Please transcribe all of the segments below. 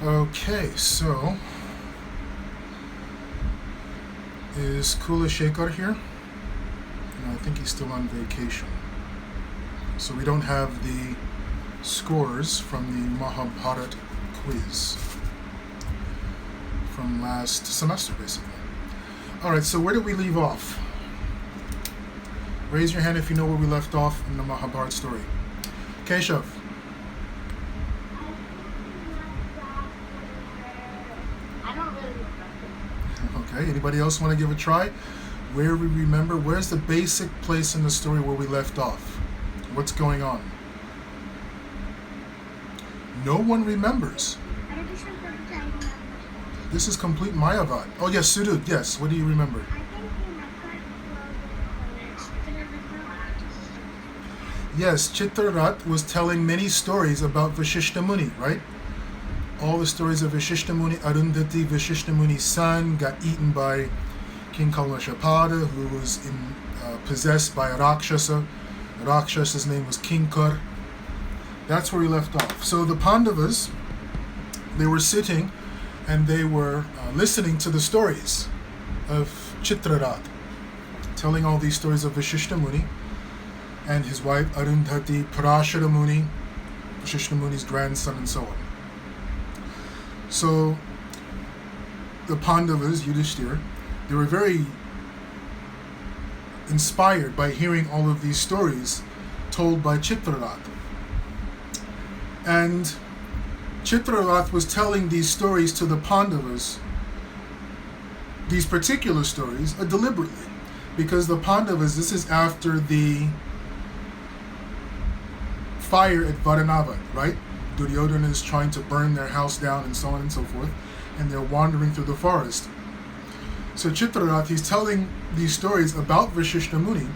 Okay, so is Kula Shekhar here? No, I think he's still on vacation. So we don't have the scores from the Mahabharata quiz from last semester, basically. Alright, so where did we leave off? Raise your hand if you know where we left off in the Mahabharata story. Keshav. I don't really remember. Okay, anybody else want to give a try? Where we remember, where's the basic place in the story where we left off? What's going on? No one remembers. This is complete Mayavad. Oh yes, Sudud, yes. What do you remember? Yes, Chitrarat was telling many stories about Vashishta Muni, right? All the stories of Vashishta Muni. Arundhati, Vashishta Muni's son, got eaten by King Kalmashapada, who was possessed by a Rakshasa. The Rakshasa's name was Kinkar. That's where we left off. So the Pandavas, they were sitting and they were listening to the stories of Chitrarat, telling all these stories of Vashishta Muni and his wife Arundhati, Parashara Muni, Vashishta Muni's grandson, and so on. So the Pandavas, Yudhishthira, they were very inspired by hearing all of these stories told by Chitrarat. And Chitrarat was telling these stories to the Pandavas, these particular stories, deliberately, because the Pandavas, this is after the fire at Varanava, right? Duryodhana is trying to burn their house down and so on and so forth, and they're wandering through the forest. So Chitrarat, he's telling these stories about Vashishta Muni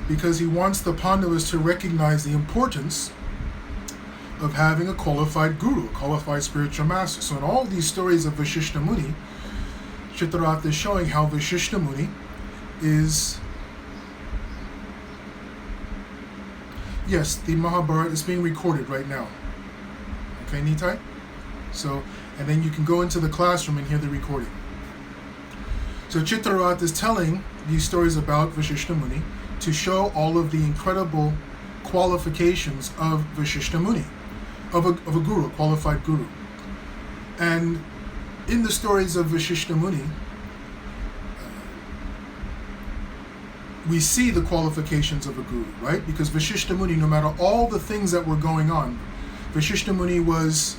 because he wants the Pandavas to recognize the importance of having a qualified guru, a qualified spiritual master. So in all these stories of Vashishta Muni, Chitrarat is showing how Vashishta Muni is... Yes, the Mahabharata is being recorded right now. Okay, Nitai? So, and then you can go into the classroom and hear the recording. So Chitrarat is telling these stories about Vashishta Muni to show all of the incredible qualifications of Vashishta Muni, of a guru, a qualified guru. And in the stories of Vashishta Muni, we see the qualifications of a guru, right? Because Vashishta Muni, no matter all the things that were going on, Vashishta Muni was,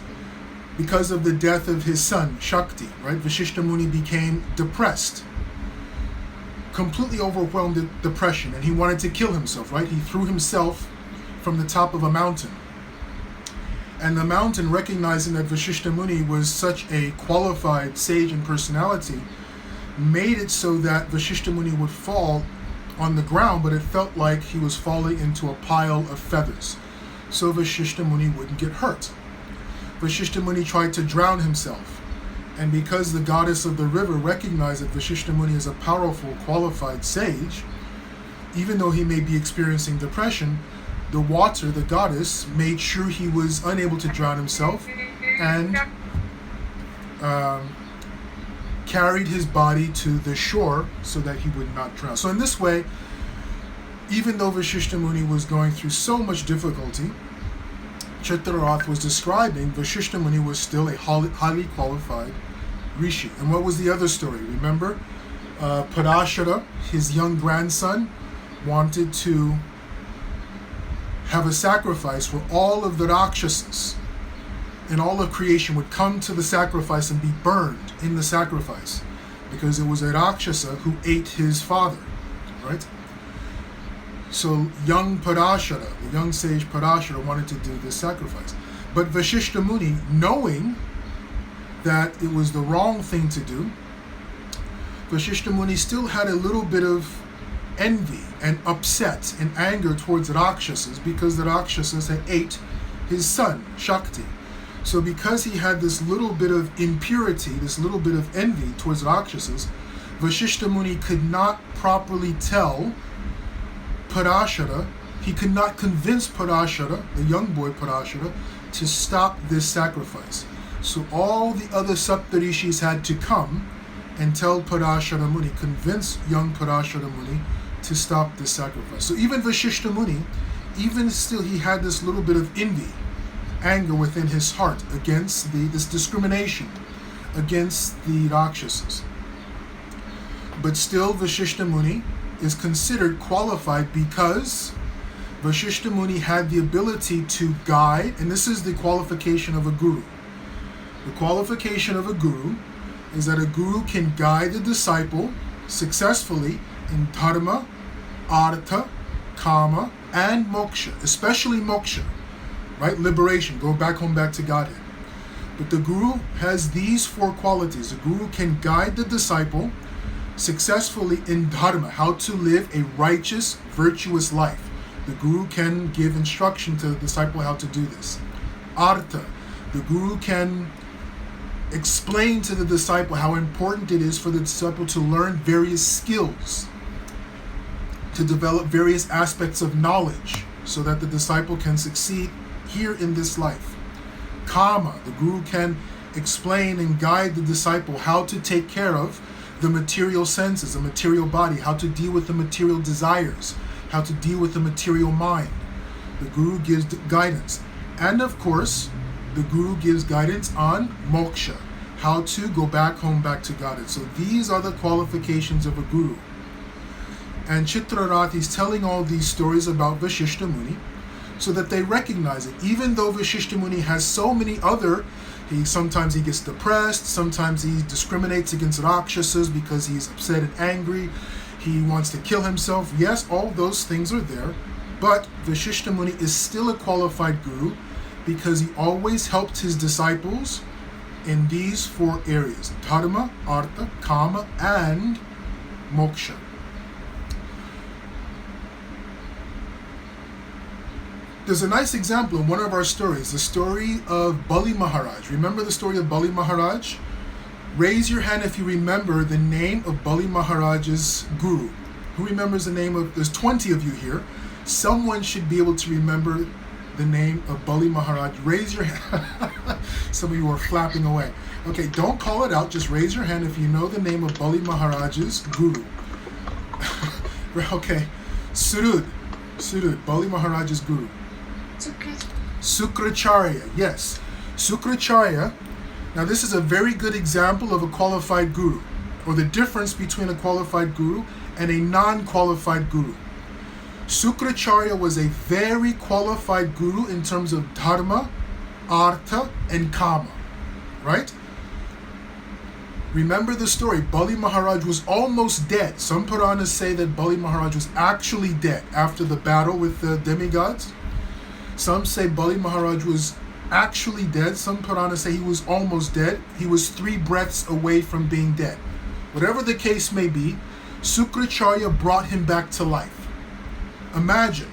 because of the death of his son, Shakti, right? Vashishta Muni became depressed, completely overwhelmed with depression, and he wanted to kill himself, right? He threw himself from the top of a mountain. And the mountain, recognizing that Vashishta Muni was such a qualified sage and personality, made it so that Vashishta Muni would fall on the ground, but it felt like he was falling into a pile of feathers, so Vashishta Muni wouldn't get hurt. Vashishta Muni tried to drown himself, and because the goddess of the river recognized that Vashishta Muni is a powerful, qualified sage, even though he may be experiencing depression, the water, the goddess, made sure he was unable to drown himself and carried his body to the shore so that he would not drown. So in this way, even though Vashishta Muni was going through so much difficulty, Chitrarat was describing Vashishta Muni was still a highly qualified rishi. And what was the other story? Remember, Parashara, his young grandson, wanted to have a sacrifice where all of the Rakshasas and all of creation would come to the sacrifice and be burned in the sacrifice, because it was a Rakshasa who ate his father, right? So young Parashara, the young sage Parashara, wanted to do this sacrifice. But Vashishta Muni, knowing that it was the wrong thing to do, Vashishta Muni still had a little bit of envy and upset and anger towards Rakshasas, because the Rakshasas had ate his son, Shakti. So because he had this little bit of impurity, this little bit of envy towards Rakshasas, Vashishta Muni could not properly tell Parashara, he could not convince Parashara, the young boy Parashara, to stop this sacrifice. So all the other Saptarishis had to come and tell Parashara Muni, convince young Parashara Muni to stop this sacrifice. So even Vashishta Muni, even still, he had this little bit of envy, anger within his heart against this discrimination against the Rakshasas. But still, Vashishta Muni is considered qualified because Vashishta Muni had the ability to guide, and this is the qualification of a guru. The qualification of a guru is that a guru can guide the disciple successfully in dharma, artha, kama, and moksha, especially moksha, right? Liberation, go back home, back to Godhead. But the guru has these four qualities. The guru can guide the disciple successfully in dharma, how to live a righteous, virtuous life. The guru can give instruction to the disciple how to do this. Artha, the guru can explain to the disciple how important it is for the disciple to learn various skills, to develop various aspects of knowledge so that the disciple can succeed here in this life. Kama, the guru can explain and guide the disciple how to take care of the material senses, the material body, how to deal with the material desires, how to deal with the material mind. The guru gives guidance. And of course, the guru gives guidance on moksha, how to go back home, back to Godhead. So these are the qualifications of a guru. And Chitrarath is telling all these stories about Vashishta Muni so that they recognize it. Even though Vashishta Muni has so many other, sometimes he gets depressed, sometimes he discriminates against Rakshasas because he's upset and angry, he wants to kill himself. Yes, all those things are there, but Vashishta Muni is still a qualified guru because he always helped his disciples in these four areas: dharma, artha, kama, and moksha. There's a nice example in one of our stories, the story of Bali Maharaj. Remember the story of Bali Maharaj? Raise your hand if you remember the name of Bali Maharaj's guru. Who remembers the name of, there's 20 of you here. Someone should be able to remember the name of Bali Maharaj. Raise your hand. Some of you are flapping away. Okay, don't call it out, just raise your hand if you know the name of Bali Maharaj's guru. Okay, Surud, Bali Maharaj's guru. Sukracharya, yes. Sukracharya, now this is a very good example of a qualified guru, or the difference between a qualified guru and a non-qualified guru. Sukracharya was a very qualified guru in terms of dharma, artha, and kama, right? Remember the story, Bali Maharaj was almost dead. Some Puranas say that Bali Maharaj was actually dead after the battle with the demigods. Some say Bali Maharaj was actually dead. Some Puranas say he was almost dead. He was 3 breaths away from being dead. Whatever the case may be, Sukracharya brought him back to life. Imagine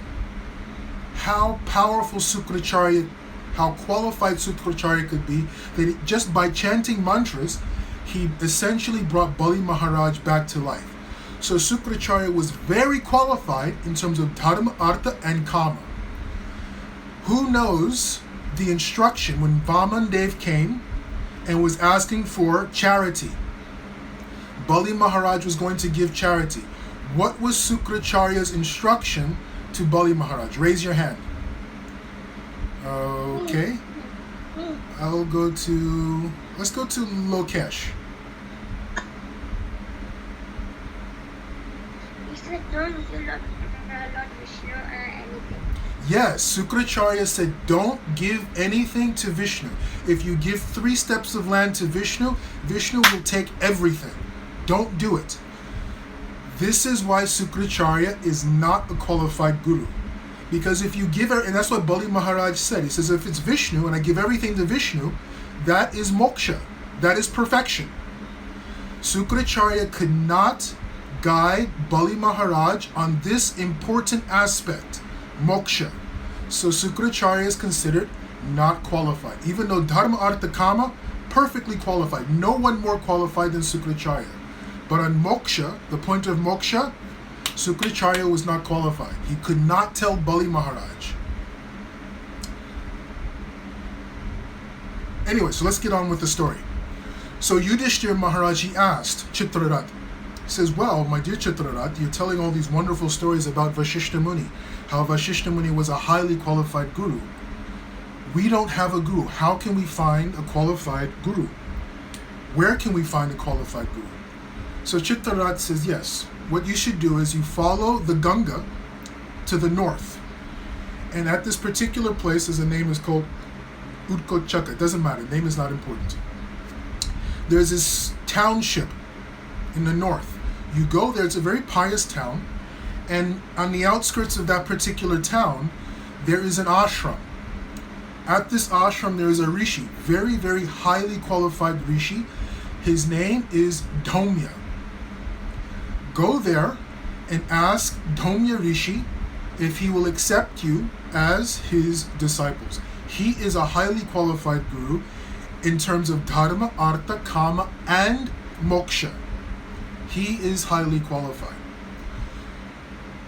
how powerful Sukracharya, how qualified Sukracharya could be, that just by chanting mantras, he essentially brought Bali Maharaj back to life. So Sukracharya was very qualified in terms of dharma, artha, and kama. Who knows the instruction when Vaman Dev came and was asking for charity? Bali Maharaj was going to give charity. What was Sukracharya's instruction to Bali Maharaj? Raise your hand. Okay. Let's go to Lokesh. He said, don't do Lord Vishnu or anything. Yes, Sukracharya said, don't give anything to Vishnu. If you give 3 steps of land to Vishnu, Vishnu will take everything. Don't do it. This is why Sukracharya is not a qualified guru. Because if you give her, and that's what Bali Maharaj said, he says, if it's Vishnu and I give everything to Vishnu, that is moksha, that is perfection. Sukracharya could not guide Bali Maharaj on this important aspect, moksha. So Sukracharya is considered not qualified. Even though dharma, artha, kama, perfectly qualified. No one more qualified than Sukracharya. But on moksha, the point of moksha, Sukracharya was not qualified. He could not tell Bali Maharaj. Anyway, so let's get on with the story. So Yudhishthira Maharaj, he asked Chitrarat, he says, well, my dear Chitrarat, you're telling all these wonderful stories about Vashishta Muni, how Vashishta Muni was a highly qualified guru. We don't have a guru. How can we find a qualified guru? Where can we find a qualified guru? So Chitrarat says, yes, what you should do is you follow the Ganga to the north. And at this particular place, the name is called Utkochaka. It doesn't matter. The name is not important. There's this township in the north. You go there. It's a very pious town. And on the outskirts of that particular town, there is an ashram. At this ashram, there is a rishi, very, very highly qualified rishi. His name is Dhaumya. Go there and ask Dhaumya Rishi if he will accept you as his disciples. He is a highly qualified guru in terms of dharma, artha, kama, and moksha. He is highly qualified.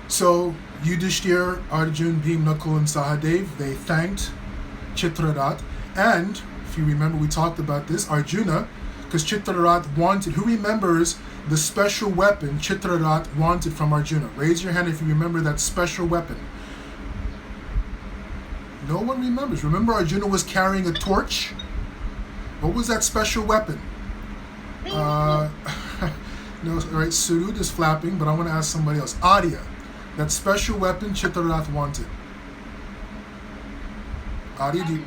So Yudhishthira, Arjun, Bhim, Nakul, and Sahadev, they thanked Chitrarat. And if you remember, we talked about this, Arjuna, because Chitrarat wanted, who remembers the special weapon Chitrarat wanted from Arjuna? Raise your hand if you remember that special weapon. No one remembers. Remember, Arjuna was carrying a torch? What was that special weapon? No, right, Surud is flapping, but I want to ask somebody else. Arya, that special weapon Chitrarat wanted. Arya, do you...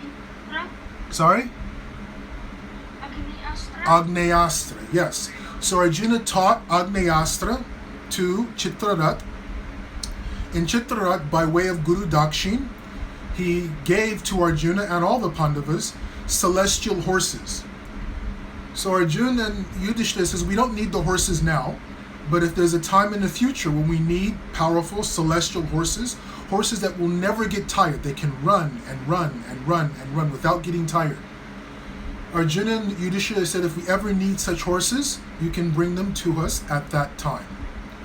Sorry? Agneyastra, yes. So Arjuna taught Agneyastra to Chitrarat. In Chitrarat, by way of Guru Dakshin, he gave to Arjuna and all the Pandavas celestial horses. So Arjuna and Yudhishthira says, we don't need the horses now, but if there's a time in the future when we need powerful celestial horses, horses that will never get tired, they can run and run and run and run without getting tired. Arjuna and Yudhishthira said, if we ever need such horses, you can bring them to us at that time.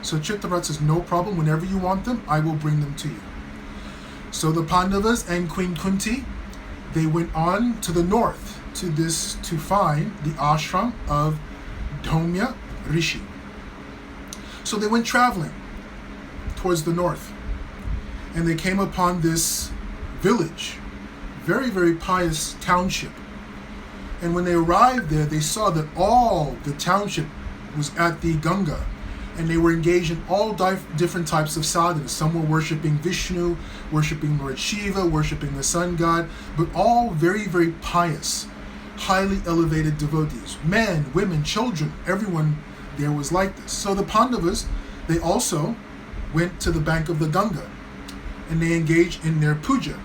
So Chitrarat says, no problem, whenever you want them, I will bring them to you. So the Pandavas and Queen Kunti, they went on to the north to find the ashram of Dhaumya Rishi. So they went traveling towards the north, and they came upon this village, very, very pious township. And when they arrived there, they saw that all the township was at the Ganga, and they were engaged in all different types of sadhanas. Some were worshipping Vishnu, worshipping Lord Shiva, worshipping the sun god, but all very, very pious, highly elevated devotees. Men, women, children, everyone there was like this. So the Pandavas, they also went to the bank of the Ganga, and they engaged in their puja.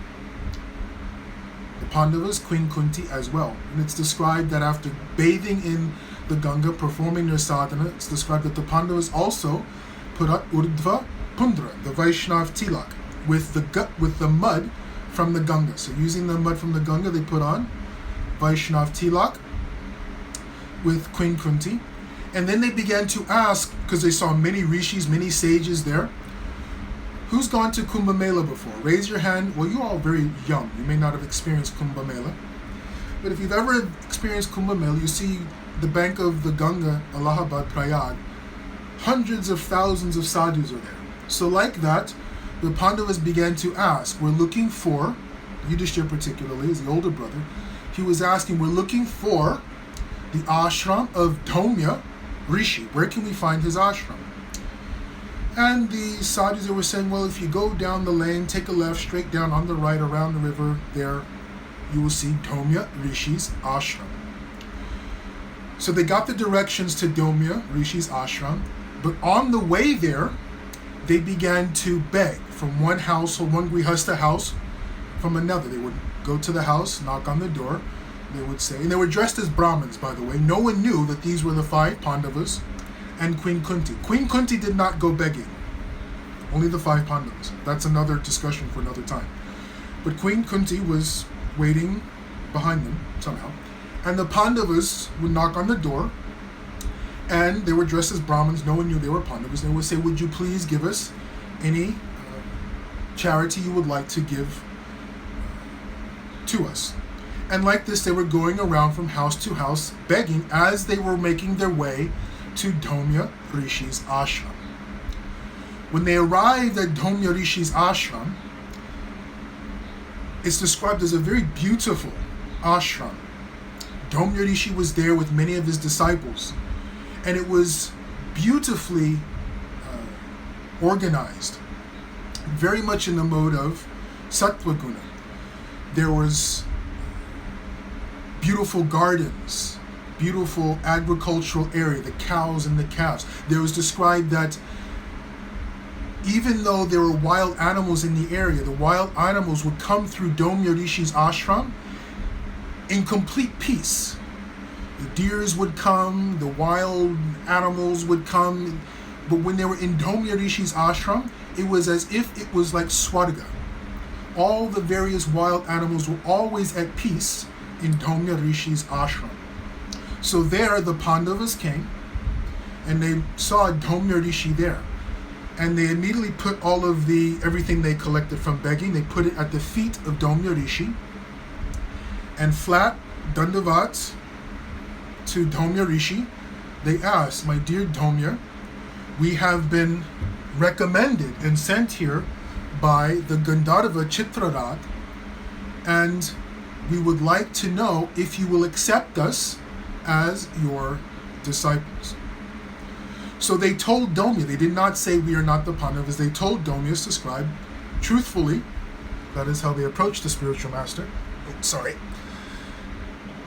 The Pandavas, Queen Kunti as well. And it's described that after bathing in the Ganga, performing their sadhana, it's described that the Pandavas also put up Urdhva Pundra, the Vaishnav tilak, with the mud from the Ganga. So using the mud from the Ganga, they put on Vaishnav tilak with Queen Kunti. And then they began to ask, because they saw many rishis, many sages there, who's gone to Kumbh Mela before? Raise your hand. Well, you're all very young. You may not have experienced Kumbh Mela. But if you've ever experienced Kumbh Mela, you see the bank of the Ganga, Allahabad, Prayag, hundreds of thousands of sadhus are there. So like that, the Pandavas began to ask. We're looking for, Yudhishthira particularly, is the older brother, he was asking, we're looking for the ashram of Dhaumya Rishi. Where can we find his ashram? And the sadhus, they were saying, well, if you go down the lane, take a left, straight down on the right, around the river, there you will see Dhaumya Rishi's ashram. So they got the directions to Dhaumya Rishi's ashram, but on the way there, they began to beg from one household, one grihastha house, from another. They would go to the house, knock on the door, they would say, and they were dressed as Brahmins, by the way. No one knew that these were the 5 Pandavas and Queen Kunti. Queen Kunti did not go begging. Only the 5 Pandavas. That's another discussion for another time. But Queen Kunti was waiting behind them somehow. And the Pandavas would knock on the door, and they were dressed as Brahmins. No one knew they were Pandavas. They would say, would you please give us any charity you would like to give to us? And like this, they were going around from house to house begging as they were making their way to Dhaumya Rishi's ashram. When they arrived at Dhaumya Rishi's ashram, it's described as a very beautiful ashram. Dhaumya Rishi was there with many of his disciples, and it was beautifully organized, very much in the mode of Sattva Guna. There was beautiful gardens, beautiful agricultural area, the cows and the calves. There was described that even though there were wild animals in the area, the wild animals would come through Dhaumya Rishi's ashram in complete peace. The deers would come, the wild animals would come, but when they were in Dhaumya Rishi's ashram, it was as if it was like Swarga. All the various wild animals were always at peace in Dhaumya Rishi's ashram. So there the Pandavas came and they saw Dhaumya Rishi there. And they immediately put all of everything they collected from begging, they put it at the feet of Dhaumya Rishi. And flat, dandavat, to Dhaumya Rishi, they asked, "My dear Dhaumya, we have been recommended and sent here by the Gandharva Chitrarat, and we would like to know if you will accept us as your disciples." So they told Dhaumya, they did not say we are not the Pandavas, they told Dhaumya's scribe truthfully, that is how they approached the spiritual master,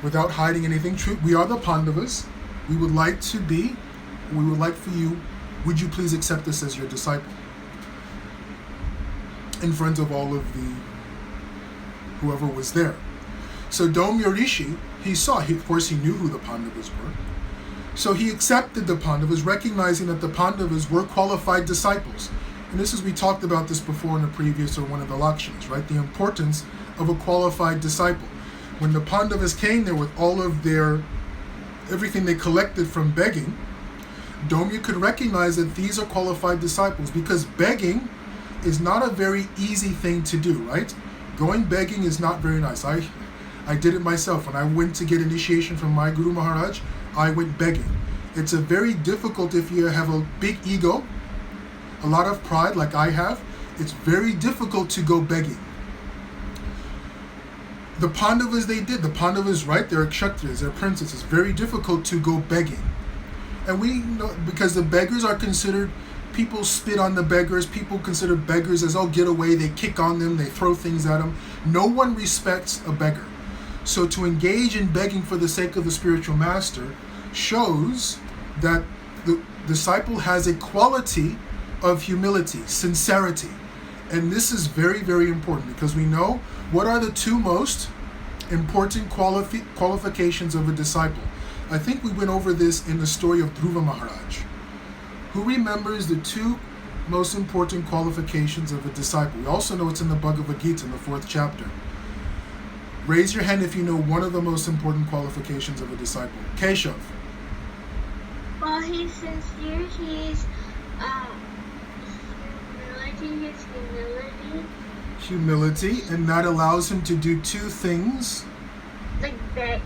without hiding anything, we are the Pandavas, we would like for you, would you please accept us as your disciple? In front of all of whoever was there. So Dhaumya Rishi, of course he knew who the Pandavas were, so he accepted the Pandavas, recognizing that the Pandavas were qualified disciples. And we talked about this before in a previous or one of the Lakshanas, right? The importance of a qualified disciple. When the Pandavas came there with all of everything they collected from begging, Dhaumya could recognize that these are qualified disciples, because begging is not a very easy thing to do, right? Going begging is not very nice. I did it myself. When I went to get initiation from my Guru Maharaj, I went begging. It's a very difficult, if you have a big ego, a lot of pride like I have, it's very difficult to go begging. The Pandavas, they did. The Pandavas, right, they're Kshatriyas, they're princes. It's very difficult to go begging. And we know, because the beggars are considered, people spit on the beggars, people consider beggars as, oh, get away, they kick on them, they throw things at them. No one respects a beggar. So to engage in begging for the sake of the spiritual master shows that the disciple has a quality of humility, sincerity. And this is very, very important, because we know what are the two most important qualifications of a disciple. I think we went over this in the story of Dhruva Maharaj. Who remembers the two most important qualifications of a disciple? We also know it's in the Bhagavad Gita in the 4th chapter. Raise your hand if you know one of the most important qualifications of a disciple. Keshav. Well, he's sincere, he's humility, and that allows him to do two things. That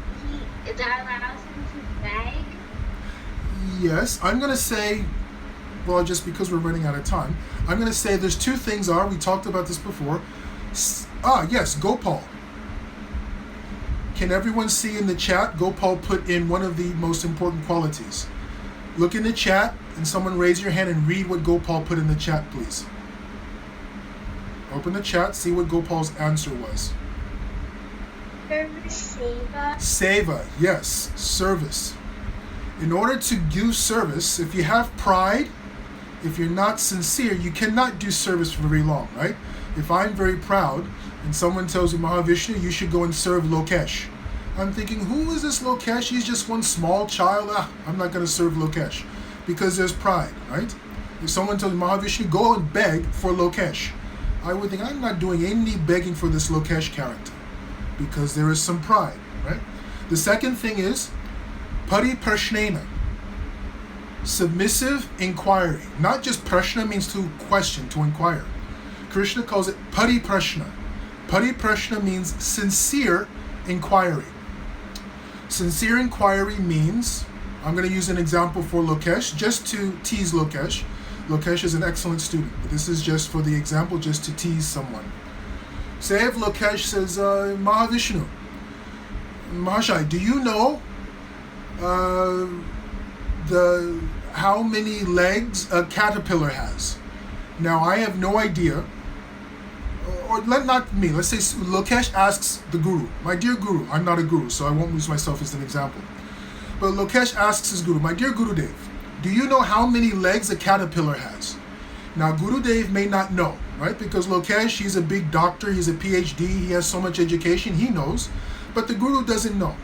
allows him to beg. Yes, I'm going to say, well, just because we're running out of time, I'm going to say there's two things we talked about this before. Yes, Gopal. Can everyone see in the chat? Gopal put in one of the most important qualities. Look in the chat and someone raise your hand and read what Gopal put in the chat, please. Open the chat, see what Gopal's answer was. Service, seva. Seva, yes, service. In order to do service, if you have pride, if you're not sincere, you cannot do service for very long, right? If I'm very proud and someone tells me, Maha Visnu, you should go and serve Lokesh. I'm thinking, who is this Lokesh? He's just one small child. I'm not going to serve Lokesh, because there's pride, right? If someone tells me, Maha Visnu, go and beg for Lokesh, I would think, I'm not doing any begging for this Lokesh character, because there is some pride, right? The second thing is pariprashnena, submissive inquiry. Not just prashna means to question, to inquire. Krishna calls it pariprashna. Pariprashna means sincere inquiry. Sincere inquiry means, I'm going to use an example for Lokesh, just to tease Lokesh. Lokesh is an excellent student, but this is just for the example, just to tease someone. Say if Lokesh says, Maha Visnu, Mahashai, do you know how many legs a caterpillar has? Now, I have no idea. Not me. Let's say Lokesh asks the guru, my dear guru, I'm not a guru, so I won't use myself as an example. But Lokesh asks his guru, my dear Gurudev, do you know how many legs a caterpillar has? Now, Gurudev may not know, right? Because Lokesh, he's a big doctor, he's a PhD, he has so much education, he knows, but the guru doesn't know.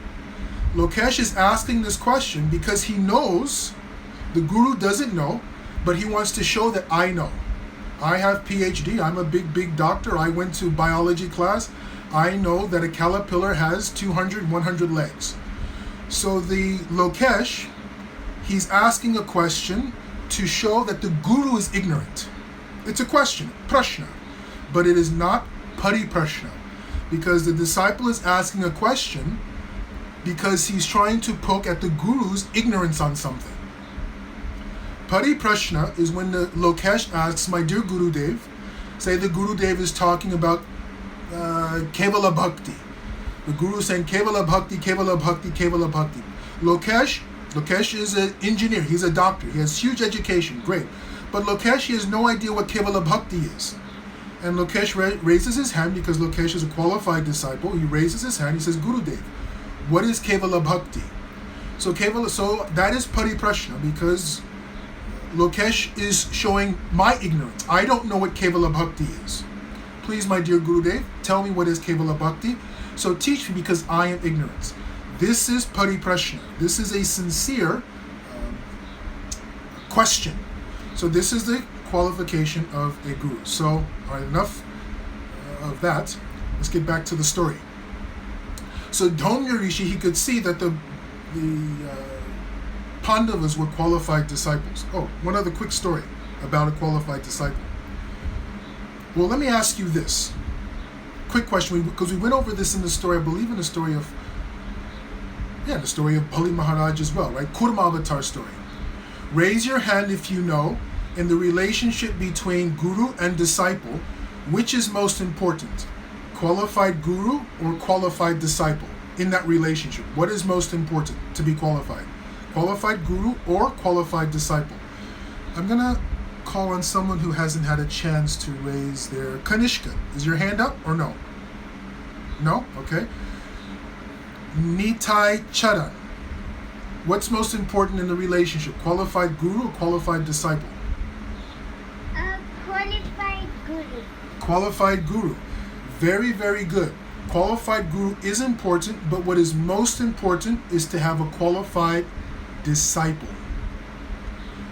Lokesh is asking this question because he knows the guru doesn't know, but he wants to show that I know. I have PhD, I'm a big doctor, I went to biology class, I know that a caterpillar has 200, 100 legs. So the Lokesh, he's asking a question to show that the guru is ignorant. It's a question, prashna, but it is not pariprashna, because the disciple is asking a question because he's trying to poke at the guru's ignorance on something. Pariprashna is when the Lokesh asks, my dear Gurudev, say the Gurudev is talking about Kevala Bhakti. The Guru is saying Kevala Bhakti, Kevala Bhakti, Kevala Bhakti. Lokesh is an engineer, he's a doctor, he has huge education, great. But Lokesh, he has no idea what Kevala Bhakti is. And Lokesh raises his hand because Lokesh is a qualified disciple. He raises his hand, he says, Gurudev, what is Kevala Bhakti? So that is Pariprashna because Lokesh is showing my ignorance. I don't know what Kevala Bhakti is. Please, my dear Gurudev, tell me what is Kevala Bhakti. So teach me because I am ignorant. This is Pariprashna. This is a sincere question. So this is the qualification of a guru. So, all right, enough of that. Let's get back to the story. So Dhaumya Rishi, he could see that the Pandavas were qualified disciples. Oh, one other quick story about a qualified disciple. Well, let me ask you this. Quick question, because we went over this in the story, I believe in the story of Bali Maharaj as well, right? Kurma Avatar story. Raise your hand if you know, in the relationship between guru and disciple, which is most important? Qualified guru or qualified disciple? In that relationship, what is most important to be qualified? Qualified guru or qualified disciple? I'm going to call on someone who hasn't had a chance to raise their... Kanishka, is your hand up or no? No? Okay. Nitai Charan. What's most important in the relationship? Qualified guru or qualified disciple? Qualified guru. Qualified guru. Very, very good. Qualified guru is important, but what is most important is to have a qualified disciple.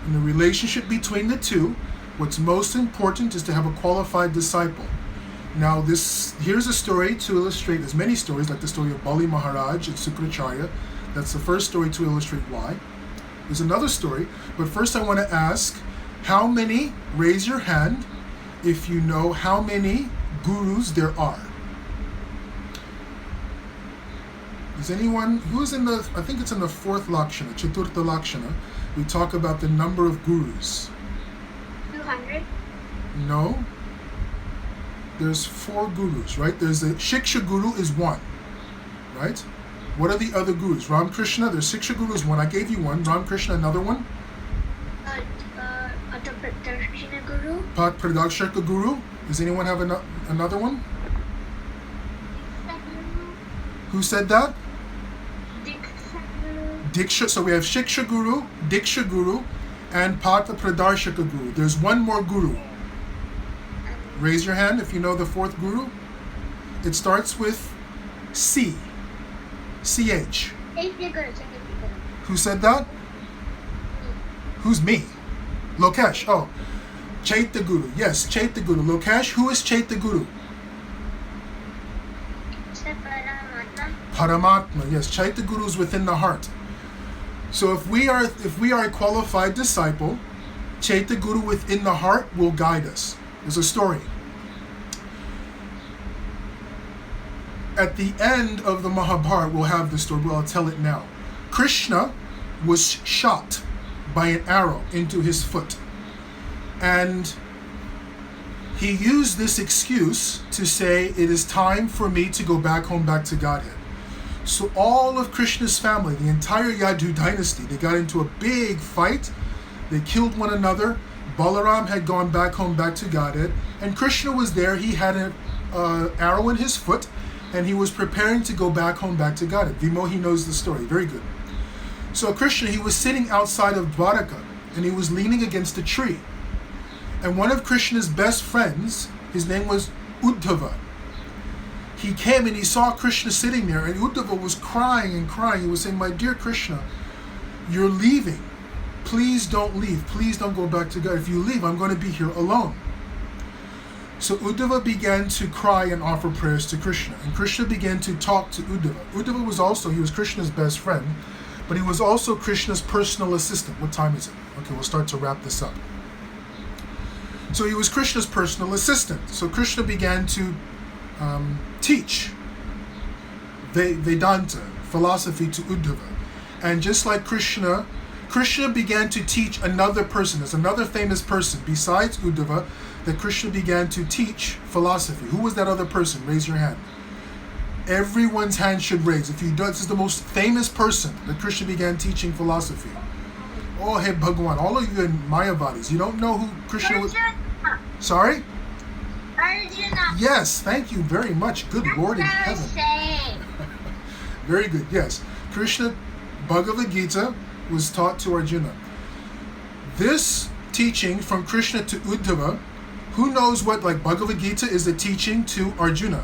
In the relationship between the two, what's most important is to have a qualified disciple. Now, here's a story to illustrate, there's many stories, like the story of Bali Maharaj and Sukracharya. That's the first story to illustrate why. There's another story, but first I want to ask, how many, raise your hand, if you know how many gurus there are. Is anyone, who's in the, I think it's in the fourth Lakshana, Chaturtha Lakshana, we talk about the number of gurus. 200? No. There's 4 gurus, right? There's a Shiksha Guru is 1, right? What are the other gurus? Ram Krishna, there's Shiksha Guru is 1. I gave you one. Ram Krishna, another one? Pradakshina Guru. Pat Pradakshina Guru. Does anyone have another one? Who said that? Diksha. So we have Shiksha Guru, Diksha Guru, and Pata Pradarshaka Guru. There's one more guru. Raise your hand if you know the fourth guru. It starts with C. C-H. Who said that? Who's me? Lokesh. Oh. Chaitya Guru. Yes, Chaitya Guru. Lokesh, who is Chaitya Guru? Paramatma. Yes, Chaitya Guru is within the heart. So if we are a qualified disciple, Chaitya Guru within the heart will guide us. There's a story. at the end of the Mahabharata, we'll have the story, well, I'll tell it now. Krishna was shot by an arrow into his foot. And he used this excuse to say, it is time for me to go back home, back to Godhead. So all of Krishna's family, the entire Yadu dynasty, they got into a big fight. They killed one another. Balaram had gone back home, back to Godhead. And Krishna was there. He had an arrow in his foot. And he was preparing to go back home, back to Godhead. Vimohi knows the story. Very good. So Krishna, he was sitting outside of Dwaraka. And he was leaning against a tree. And one of Krishna's best friends, his name was Uddhava. He came and he saw Krishna sitting there, and Uddhava was crying and crying. He was saying, my dear Krishna, you're leaving. Please don't leave. Please don't go back to God. If you leave, I'm going to be here alone. So Uddhava began to cry and offer prayers to Krishna. And Krishna began to talk to Uddhava. Uddhava he was Krishna's best friend, but he was also Krishna's personal assistant. What time is it? Okay, we'll start to wrap this up. So he was Krishna's personal assistant. So Krishna began to teach Vedanta, philosophy to Uddhava. And just like Krishna began to teach another person. There's another famous person besides Uddhava that Krishna began to teach philosophy. Who was that other person? Raise your hand. Everyone's hand should raise. If you do, this is the most famous person that Krishna began teaching philosophy. Oh, hey, Bhagwan, all of you in Mayavadis, you don't know who Krishna was? Sorry? Arjuna. Yes, thank you very much. Good Lord in heaven. Very good, yes. Krishna, Bhagavad Gita was taught to Arjuna. This teaching from Krishna to Uddhava, who knows what, like Bhagavad Gita is the teaching to Arjuna.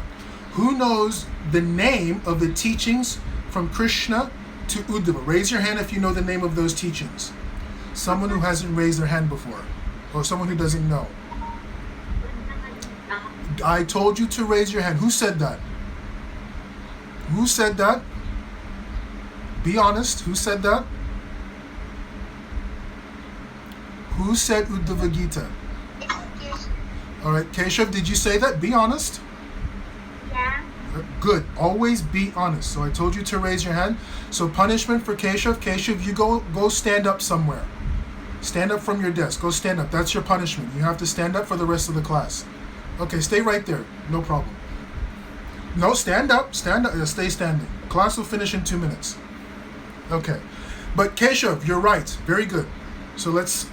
Who knows the name of the teachings from Krishna to Uddhava? Raise your hand if you know the name of those teachings. Someone who hasn't raised their hand before, or someone who doesn't know. I told you to raise your hand. Who said that? Who said that? Be honest. Who said that? Who said Uddhava Gita? All right, Keshav, did you say that? Be honest. Yeah. Good. Always be honest. So I told you to raise your hand. So punishment for Keshav. Keshav, you go stand up somewhere. Stand up from your desk. Go stand up. That's your punishment. You have to stand up for the rest of the class. Okay, stay right there. No problem. No, stand up. Stand up. Stay standing. Class will finish in 2 minutes. Okay. But Keshav, you're right. Very good. So let's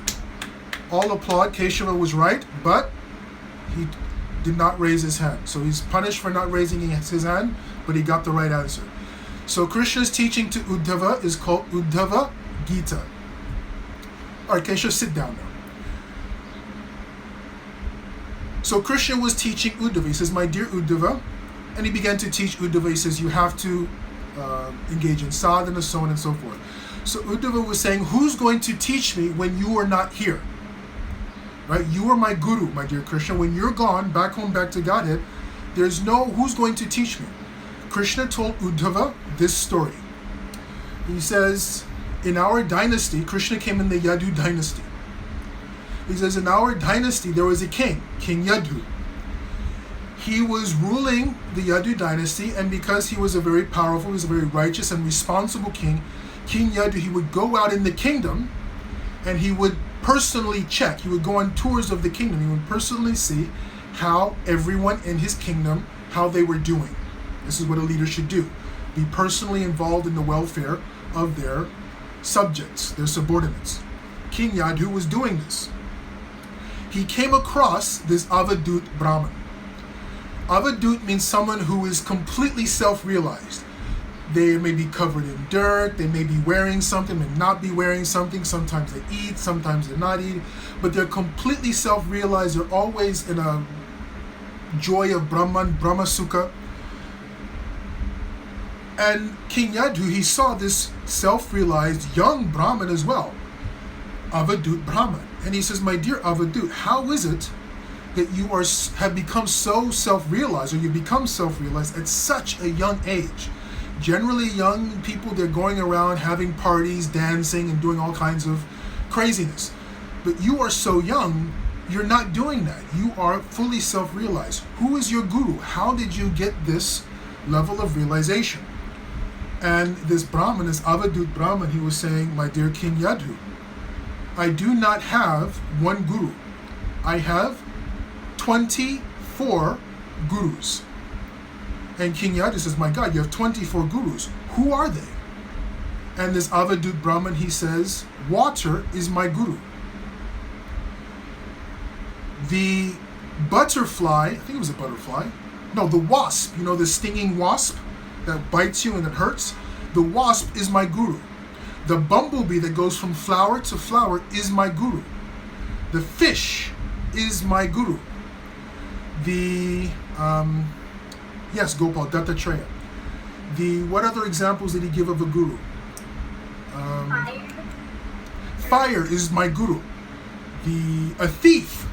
all applaud. Keshava was right, but he did not raise his hand. So he's punished for not raising his hand, but he got the right answer. So Krishna's teaching to Uddhava is called Uddhava Gita. All right, Keshav, sit down now. So Krishna was teaching Uddhava. He says, my dear Uddhava, and he began to teach Uddhava. He says, you have to engage in sadhana, so on and so forth. So Uddhava was saying, who's going to teach me when you are not here? Right? You are my guru, my dear Krishna. When you're gone, back home, back to Godhead, there's no who's going to teach me. Krishna told Uddhava this story. He says, in our dynasty, Krishna came in the Yadu dynasty. He says, in our dynasty, there was a king, King Yadu. He was ruling the Yadu dynasty, and because he was a very powerful, he was a very righteous and responsible king, King Yadu, he would go out in the kingdom, and he would personally check. He would go on tours of the kingdom. He would personally see how everyone in his kingdom, how they were doing. This is what a leader should do. Be personally involved in the welfare of their subjects, their subordinates. King Yadu was doing this. He came across this Avadut Brahman. Avadut means someone who is completely self-realized. They may be covered in dirt, they may be wearing something, may not be wearing something, sometimes they eat, sometimes they're not eating, but they're completely self-realized, they're always in a joy of Brahman, Brahma Sukha. And King Yadu, he saw this self-realized young Brahman as well, Avadut Brahman. And he says, my dear Avadut, how is it that you have become so self-realized, or you become self-realized at such a young age? Generally, young people, they're going around having parties, dancing, and doing all kinds of craziness. But you are so young, you're not doing that. You are fully self-realized. Who is your guru? How did you get this level of realization. And this Brahman, this Avadut Brahman, he was saying, my dear King Yadhu, I do not have one guru. I have 24 gurus. And King Yadhu says, my God, you have 24 gurus. Who are they? And this Avadut Brahman, he says, water is my guru. The butterfly, I think it was a butterfly. No, the wasp, the stinging wasp that bites you and it hurts. The wasp is my guru. The bumblebee that goes from flower to flower is my guru. The fish is my guru. The, yes, Gopal, Dattatreya. What other examples did he give of a guru? Fire is my guru. A thief,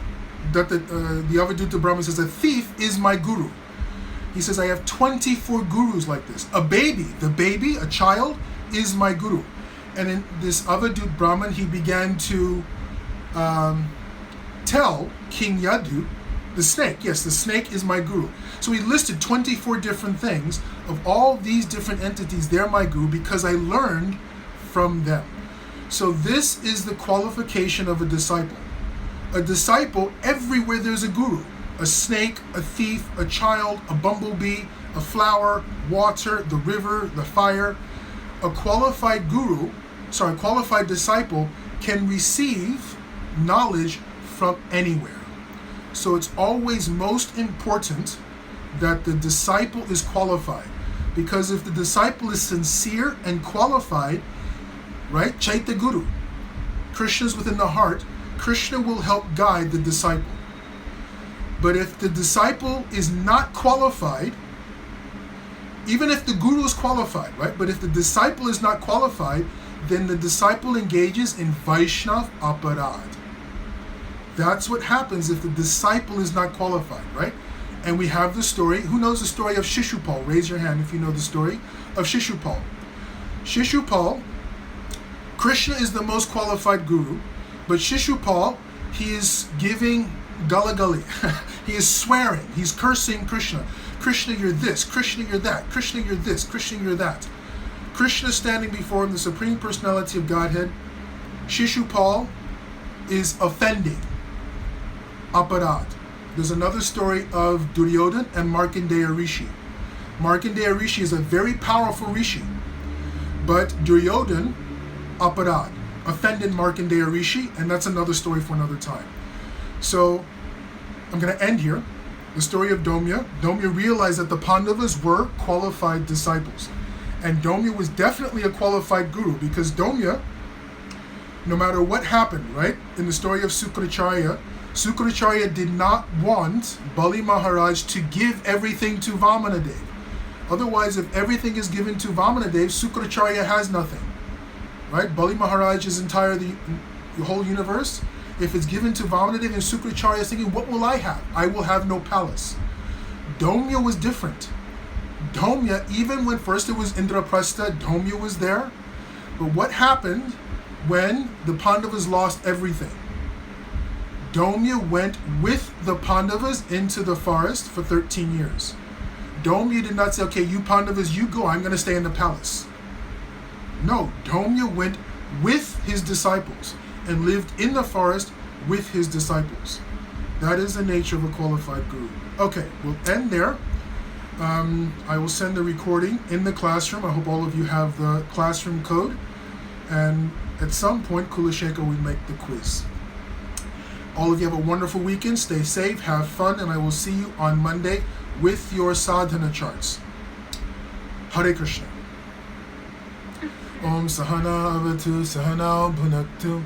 the Avadutta Brahman says, a thief is my guru. He says, I have 24 gurus like this. The baby, a child, is my guru. And in this Avadut Brahman, he began to tell King Yadhu, the snake, yes, the snake is my guru. So he listed 24 different things of all these different entities. They're my guru because I learned from them. So this is the qualification of a disciple. A disciple, everywhere there's a guru. A snake, a thief, a child, a bumblebee, a flower, water, the river, the fire. A qualified disciple can receive knowledge from anywhere. So it's always most important that the disciple is qualified. Because if the disciple is sincere and qualified, right, Chaita Guru, Krishna's within the heart, Krishna will help guide the disciple. But if the disciple is not qualified, even if the guru is qualified, right? But if the disciple is not qualified, then the disciple engages in Vaishnav Aparad. That's what happens if the disciple is not qualified, right? And we have the story. Who knows the story of Shishupal? Raise your hand if you know the story of Shishupal. Shishupal, Krishna is the most qualified guru, but Shishupal, he is giving gully. He is swearing. He's cursing Krishna. Krishna, you're this. Krishna, you're that. Krishna, you're this. Krishna, you're that. Krishna standing before him, the Supreme Personality of Godhead. Shishupal is offending. Aparad. There's another story of Duryodhan and Markandeya Rishi. Markandeya Rishi is a very powerful Rishi. But Duryodhan, Aparad, offended Markandeya Rishi, and that's another story for another time. So, I'm going to end here. The story of Dhaumya. Dhaumya realized that the Pandavas were qualified disciples. And Dhaumya was definitely a qualified guru, because Dhaumya, no matter what happened, right, in the story of Sukracharya, Sukracharya did not want Bali Maharaj to give everything to Vamanadev. Otherwise, if everything is given to Vamanadev, Sukracharya has nothing. Right? Bali Maharaj is the whole universe. If it's given to Vamanadev, and Sukracharya is thinking, what will I have? I will have no palace. Dhaumya was different. Dhaumya, even when first it was Indraprastha, Dhaumya was there. But what happened when the Pandavas lost everything? Dhaumya went with the Pandavas into the forest for 13 years. Dhaumya did not say, okay, you Pandavas, you go, I'm going to stay in the palace. No, Dhaumya went with his disciples and lived in the forest with his disciples. That is the nature of a qualified guru. Okay, we'll end there. I will send the recording in the classroom. I hope all of you have the classroom code. And at some point, Kulashekar will make the quiz. All of you have a wonderful weekend. Stay safe, have fun, and I will see you on Monday with your sadhana charts. Hare Krishna. Om Sahana Avatu Sahana Bhunaktu